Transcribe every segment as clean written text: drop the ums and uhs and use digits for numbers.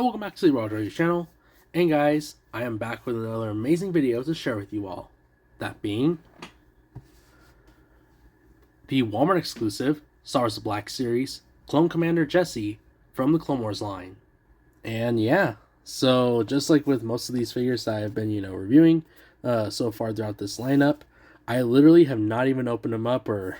welcome back to the Roger channel. And guys, I am back with another amazing video to share with you all. That being the Walmart exclusive Star Wars Black Series Clone Commander Jesse from the Clone Wars line. And yeah, so just like with most of these figures that I've been, reviewing so far throughout this lineup, I literally have not even opened them up, or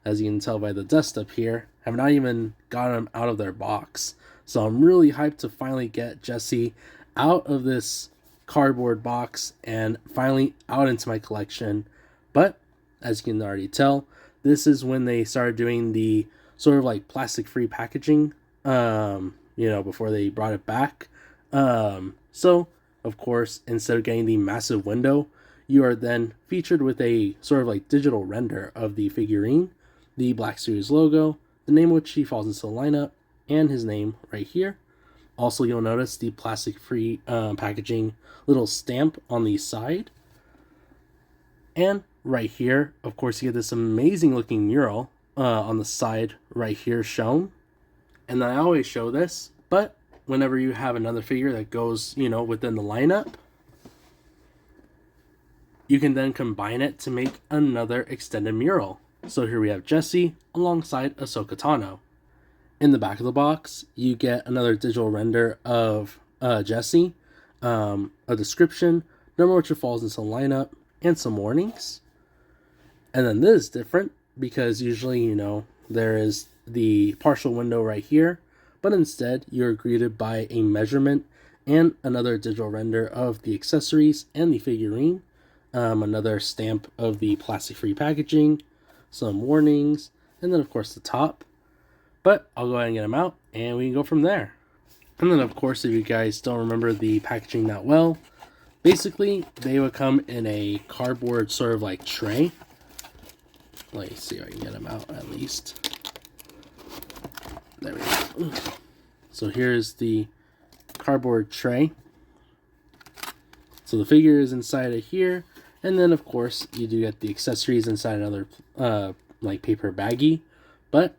as you can tell by the dust up here, have not even gotten them out of their box. So I'm really hyped to finally get Jesse out of this cardboard box and finally out into my collection. But as you can already tell, this is when they started doing the sort of like plastic free packaging, before they brought it back. So of course, instead of getting the massive window, you are then featured with a sort of like digital render of the figurine, the Black Series logo, the name which he falls into the lineup, and his name right here. Also, you'll notice the plastic-free packaging little stamp on the side. And right here, of course, you get this amazing-looking mural on the side right here shown. And then I always show this, but whenever you have another figure that goes, within the lineup, you can then combine it to make another extended mural. So here we have Jesse alongside Ahsoka Tano. In the back of the box, you get another digital render of Jesse, a description, number which falls into the lineup, and some warnings. And then this is different because usually, there is the partial window right here, but instead you're greeted by a measurement and another digital render of the accessories and the figurine, another stamp of the plastic-free packaging, some warnings, and then of course the top. But I'll go ahead and get them out, and we can go from there. And then, of course, if you guys don't remember the packaging that well, basically, they would come in a cardboard sort of like tray. Let me see if I can get them out at least. There we go. So here's the cardboard tray. So the figure is inside of here. And then, of course, you do get the accessories inside another like paper baggie. But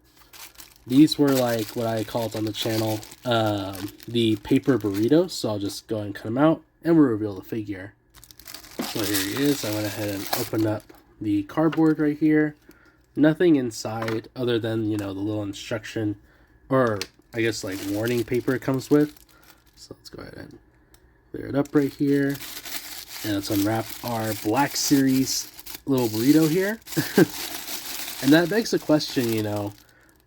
these were like what I call it on the channel, the paper burritos. So I'll just go ahead and cut them out and we'll reveal the figure. So here he is. I went ahead and opened up the cardboard right here. Nothing inside other than, the little instruction, or I guess like warning paper it comes with. So let's go ahead and clear it up right here. And let's unwrap our Black Series little burrito here. And that begs the question,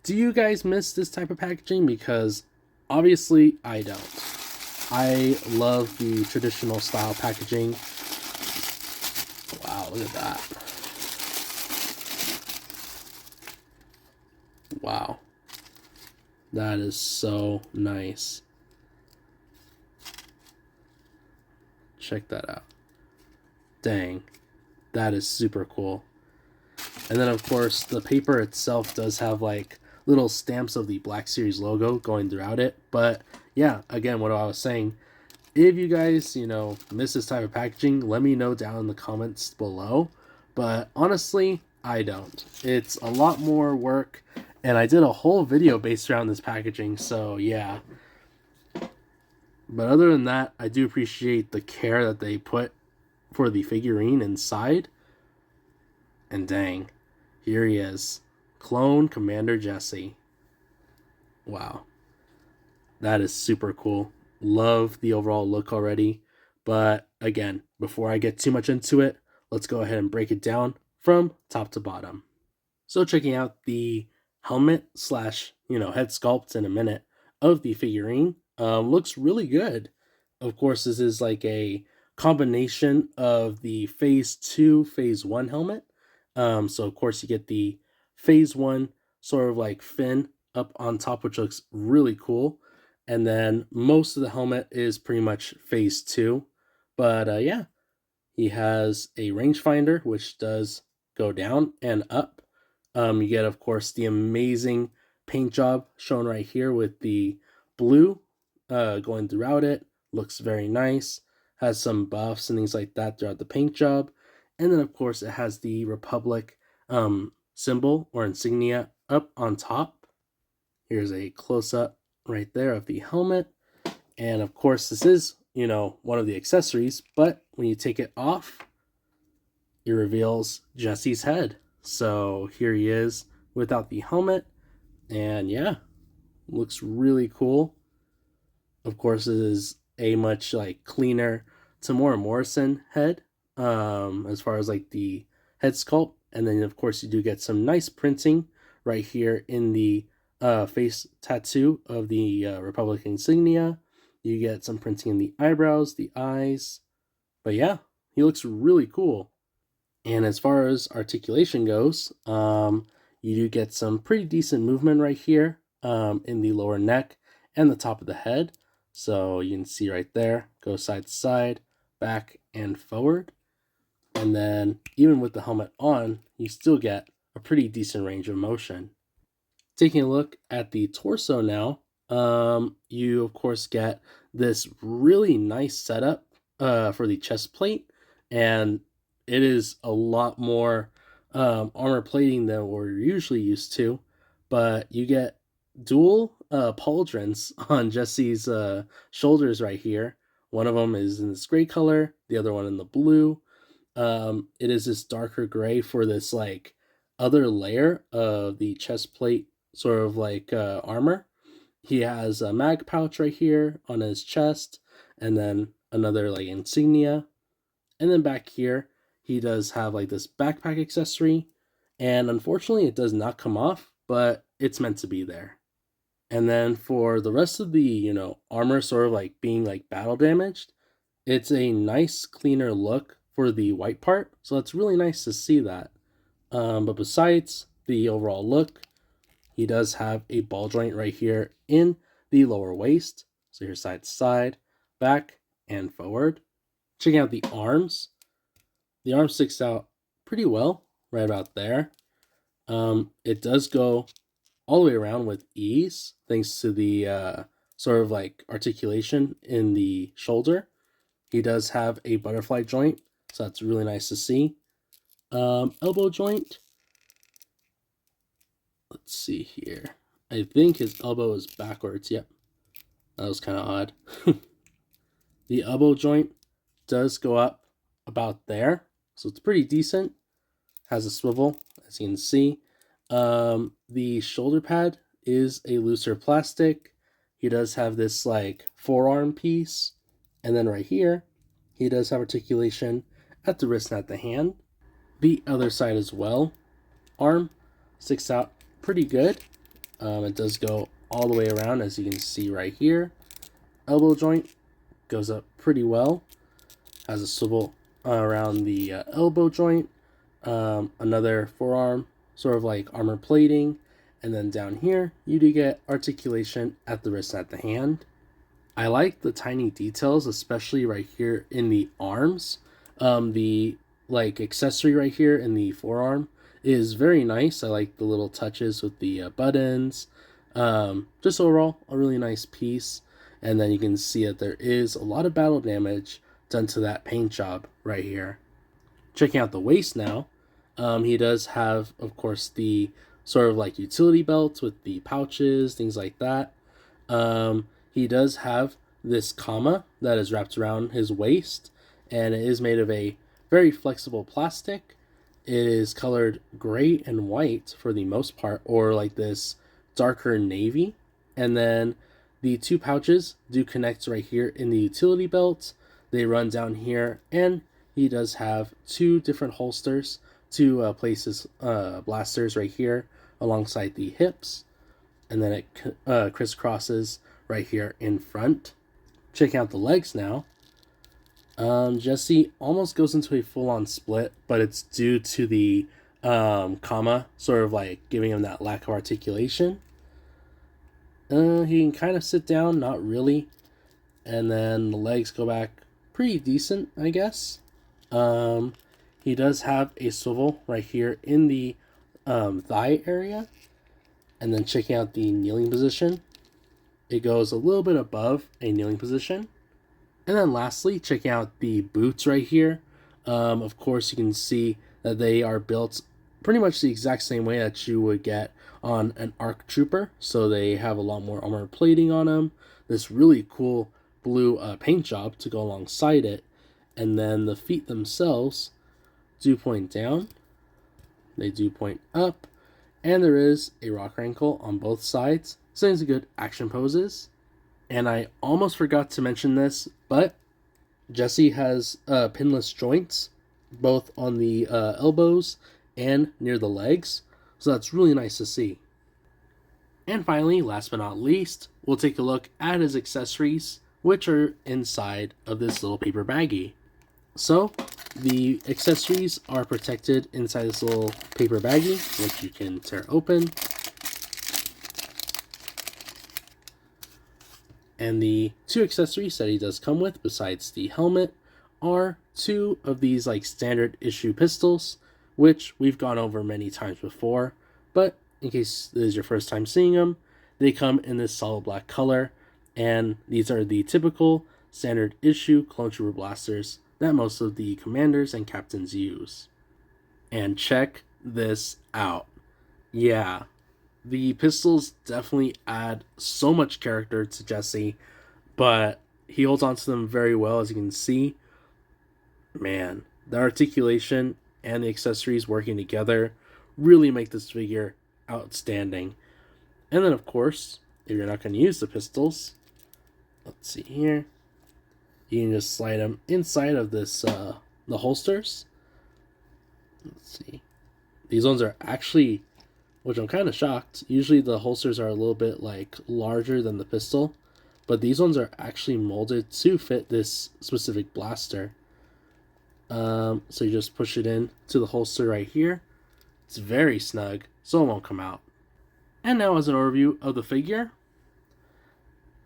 do you guys miss this type of packaging? Because obviously I don't. I love the traditional style packaging. Wow, look at that. Wow. That is so nice. Check that out. Dang. That is super cool. And then, of course, the paper itself does have like little stamps of the Black Series logo going throughout it. But yeah, again, what I was saying, if you guys, miss this type of packaging, let me know down in the comments below. But honestly, I don't. It's a lot more work, and I did a whole video based around this packaging, so yeah. But other than that, I do appreciate the care that they put for the figurine inside. And dang, here he is. Clone Commander Jesse. Wow. That is super cool. Love the overall look already. But again, before I get too much into it, let's go ahead and break it down from top to bottom. So checking out the helmet slash, head sculpt in a minute of the figurine, looks really good. Of course, this is like a combination of the Phase 2, Phase 1 helmet. So of course you get the Phase 1 sort of like fin up on top, which looks really cool. And then most of the helmet is pretty much Phase 2. But yeah, he has a rangefinder, which does go down and up. You get, of course, the amazing paint job shown right here with the blue going throughout it. Looks very nice. Has some buffs and things like that throughout the paint job. And then, of course, it has the Republic symbol or insignia up on top. Here's a close-up right there of the helmet. And of course, this is, you know, one of the accessories, but when you take it off, it reveals Jesse's head. So here he is without the helmet, and yeah, looks really cool. Of course, it is a much like cleaner Temuera Morrison head, as far as like the head sculpt, and then of course you do get some nice printing right here in the face tattoo of the Republic insignia. You get some printing in the eyebrows, the eyes, but yeah, he looks really cool. And as far as articulation goes, you do get some pretty decent movement right here in the lower neck and the top of the head. So you can see right there, go side to side, back and forward. And then even with the helmet on, you still get a pretty decent range of motion. Taking a look at the torso now, you of course get this really nice setup for the chest plate, and it is a lot more armor plating than we're usually used to, but you get dual pauldrons on Jesse's shoulders right here. One of them is in this gray color, the other one in the blue. It is this darker gray for this like other layer of the chest plate sort of like armor. He has a mag pouch right here on his chest, and then another like insignia. And then back here, he does have like this backpack accessory, and unfortunately it does not come off, but it's meant to be there. And then for the rest of the, you know, armor sort of like being like battle damaged, it's a nice cleaner look for the white part, so it's really nice to see that. But besides the overall look, he does have a ball joint right here in the lower waist. So here's side to side, back, and forward. Checking out the arms. The arm sticks out pretty well right about there. It does go all the way around with ease thanks to the sort of like articulation in the shoulder. He does have a butterfly joint, so that's really nice to see. Elbow joint. Let's see here. I think his elbow is backwards. Yep. That was kind of odd. The elbow joint does go up about there, so it's pretty decent. Has a swivel, as you can see. The shoulder pad is a looser plastic. He does have this like forearm piece, and then right here, he does have articulation at the wrist and at the hand. The other side as well. Arm sticks out pretty good. It does go all the way around, as you can see right here. Elbow joint goes up pretty well. Has a swivel around the elbow joint. Another forearm, sort of like armor plating. And then down here, you do get articulation at the wrist and at the hand. I like the tiny details, especially right here in the arms. The like accessory right here in the forearm is very nice. I like the little touches with the buttons. Just overall, a really nice piece. And then you can see that there is a lot of battle damage done to that paint job right here. Checking out the waist now, he does have, of course, the sort of like utility belt with the pouches, things like that. He does have this comma that is wrapped around his waist, and it is made of a very flexible plastic. It is colored gray and white for the most part, or like this darker navy. And then the two pouches do connect right here in the utility belt. They run down here, and he does have two different holsters to place his blasters right here alongside the hips. And then it crisscrosses right here in front. Check out the legs now. Jesse almost goes into a full-on split, but it's due to the comma sort of like giving him that lack of articulation. He can kind of sit down, not really. And then the legs go back pretty decent, I guess. He does have a swivel right here in the thigh area. And then checking out the kneeling position, it goes a little bit above a kneeling position. And then lastly, checking out the boots right here. Of course, you can see that they are built pretty much the exact same way that you would get on an ARC Trooper. So they have a lot more armor plating on them. This really cool blue paint job to go alongside it. And then the feet themselves do point down, they do point up, and there is a rocker ankle on both sides, so it's a good action poses. And I almost forgot to mention this, but Jessie has pinless joints, both on the elbows and near the legs, so that's really nice to see. And finally, last but not least, we'll take a look at his accessories, which are inside of this little paper baggie. So, the accessories are protected inside this little paper baggie, which you can tear open. And the two accessories that he does come with, besides the helmet, are two of these like standard issue pistols, which we've gone over many times before, but in case this is your first time seeing them, they come in this solid black color, and these are the typical standard issue clone trooper blasters that most of the commanders and captains use. And check this out. Yeah, the pistols definitely add so much character to Jessie, but he holds on to them very well, as you can see. Man, the articulation and the accessories working together really make this figure outstanding. And then, of course, if you're not going to use the pistols, let's see here, you can just slide them inside of this the holsters. Let's see, these ones are actually, which I'm kind of shocked, usually the holsters are a little bit like larger than the pistol, but these ones are actually molded to fit this specific blaster. So you just push it in to the holster right here. It's very snug, so it won't come out. And now as an overview of the figure,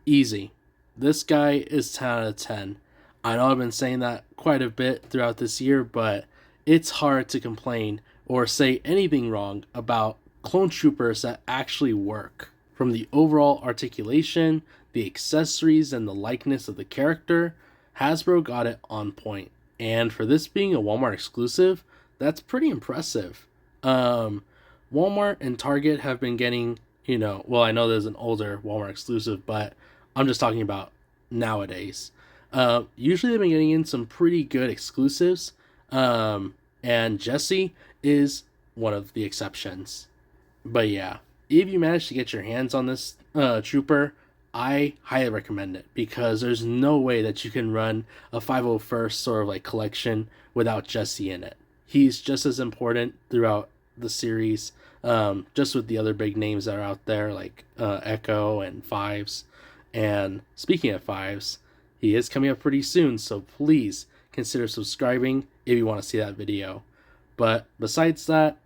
easy. This guy is 10 out of 10. I know I've been saying that quite a bit throughout this year, but it's hard to complain or say anything wrong about clone troopers that actually work. From the overall articulation, the accessories, and the likeness of the character, Hasbro got it on point. And for this being a Walmart exclusive, that's pretty impressive. Walmart and Target have been getting, well, I know there's an older Walmart exclusive, but I'm just talking about nowadays. Usually they've been getting in some pretty good exclusives, and Jessie is one of the exceptions. But yeah, if you manage to get your hands on this trooper, I highly recommend it, because there's no way that you can run a 501st sort of like collection without Jessie in it. He's just as important throughout the series, just with the other big names that are out there like Echo and Fives. And speaking of Fives, he is coming up pretty soon, so please consider subscribing if you want to see that video. But besides that,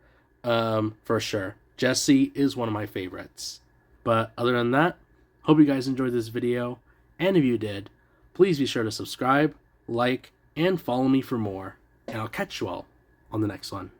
for sure, Jessie is one of my favorites. But other than that, hope you guys enjoyed this video, and if you did, please be sure to subscribe, like, and follow me for more, and I'll catch you all on the next one.